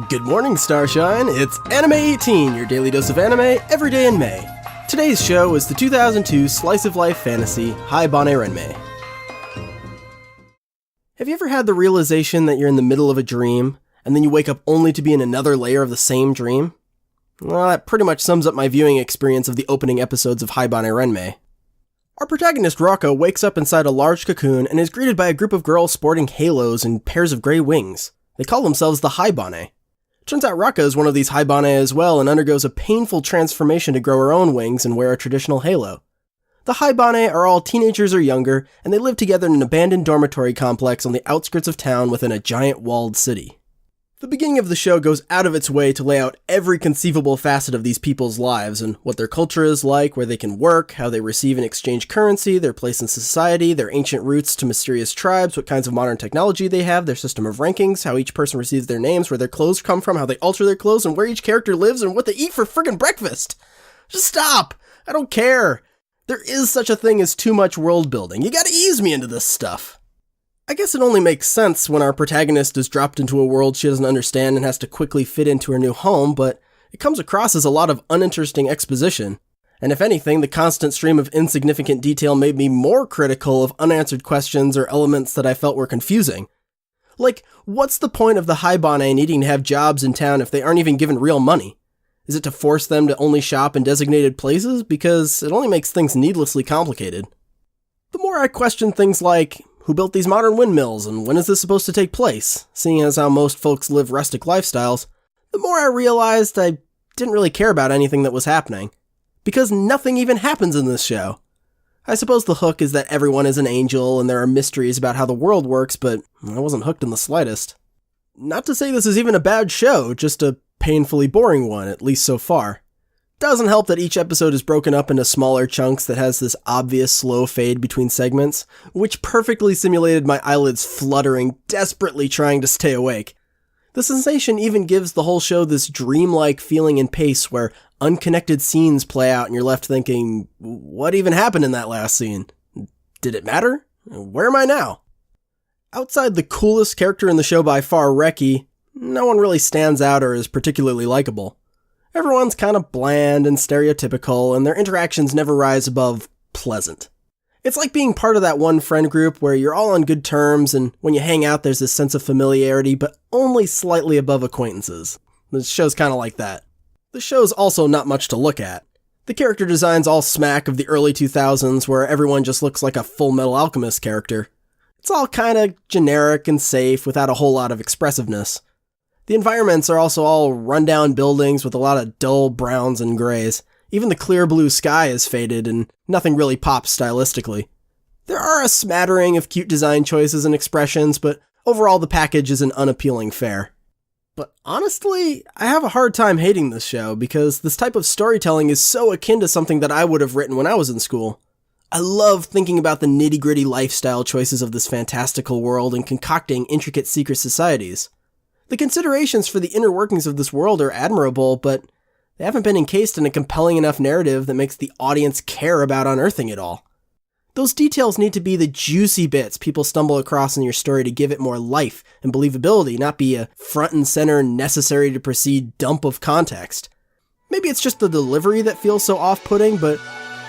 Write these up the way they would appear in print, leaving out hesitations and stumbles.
Good morning, Starshine! It's AniMay18, your daily dose of anime, every day in May. Today's show is the 2002 slice-of-life fantasy, Haibane Renmei. Have you ever had the realization that you're in the middle of a dream, and then you wake up only to be in another layer of the same dream? Well, that pretty much sums up my viewing experience of the opening episodes of Haibane Renmei. Our protagonist Rocco wakes up inside a large cocoon and is greeted by a group of girls sporting halos and pairs of gray wings. They call themselves the Haibane. Turns out Rocco is one of these Haibane as well and undergoes a painful transformation to grow her own wings and wear a traditional halo. The Haibane are all teenagers or younger, and they live together in an abandoned dormitory complex on the outskirts of town within a giant walled city. The beginning of the show goes out of its way to lay out every conceivable facet of these people's lives and what their culture is like, where they can work, how they receive and exchange currency, their place in society, their ancient roots to mysterious tribes, what kinds of modern technology they have, their system of rankings, how each person receives their names, where their clothes come from, how they alter their clothes, and where each character lives, and what they eat for friggin' breakfast. Just stop! I don't care! There is such a thing as too much world building. You gotta ease me into this stuff. I guess it only makes sense when our protagonist is dropped into a world she doesn't understand and has to quickly fit into her new home, but it comes across as a lot of uninteresting exposition. And if anything, the constant stream of insignificant detail made me more critical of unanswered questions or elements that I felt were confusing. Like, what's the point of the Haibane needing to have jobs in town if they aren't even given real money? Is it to force them to only shop in designated places? Because it only makes things needlessly complicated. The more I question things like, who built these modern windmills, and when is this supposed to take place, seeing as how most folks live rustic lifestyles, the more I realized I didn't really care about anything that was happening. Because nothing even happens in this show. I suppose the hook is that everyone is an angel and there are mysteries about how the world works, but I wasn't hooked in the slightest. Not to say this is even a bad show, just a painfully boring one, at least so far. Doesn't help that each episode is broken up into smaller chunks that has this obvious slow fade between segments, which perfectly simulated my eyelids fluttering, desperately trying to stay awake. The sensation even gives the whole show this dreamlike feeling and pace where unconnected scenes play out and you're left thinking, what even happened in that last scene? Did it matter? Where am I now? Outside the coolest character in the show by far, Reki, no one really stands out or is particularly likable. Everyone's kind of bland and stereotypical, and their interactions never rise above pleasant. It's like being part of that one friend group where you're all on good terms, and when you hang out there's this sense of familiarity, but only slightly above acquaintances. The show's kind of like that. The show's also not much to look at. The character designs all smack of the early 2000s where everyone just looks like a Full Metal Alchemist character. It's all kind of generic and safe without a whole lot of expressiveness. The environments are also all rundown buildings with a lot of dull browns and grays. Even the clear blue sky is faded and nothing really pops stylistically. There are a smattering of cute design choices and expressions, but overall the package is an unappealing fare. But honestly, I have a hard time hating this show because this type of storytelling is so akin to something that I would have written when I was in school. I love thinking about the nitty-gritty lifestyle choices of this fantastical world and concocting intricate secret societies. The considerations for the inner workings of this world are admirable, but they haven't been encased in a compelling enough narrative that makes the audience care about unearthing it all. Those details need to be the juicy bits people stumble across in your story to give it more life and believability, not be a front and center necessary to proceed dump of context. Maybe it's just the delivery that feels so off-putting, but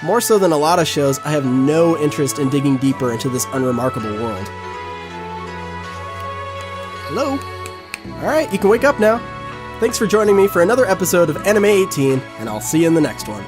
more so than a lot of shows, I have no interest in digging deeper into this unremarkable world. Hello? Alright, you can wake up now. Thanks for joining me for another episode of AniMay18, and I'll see you in the next one.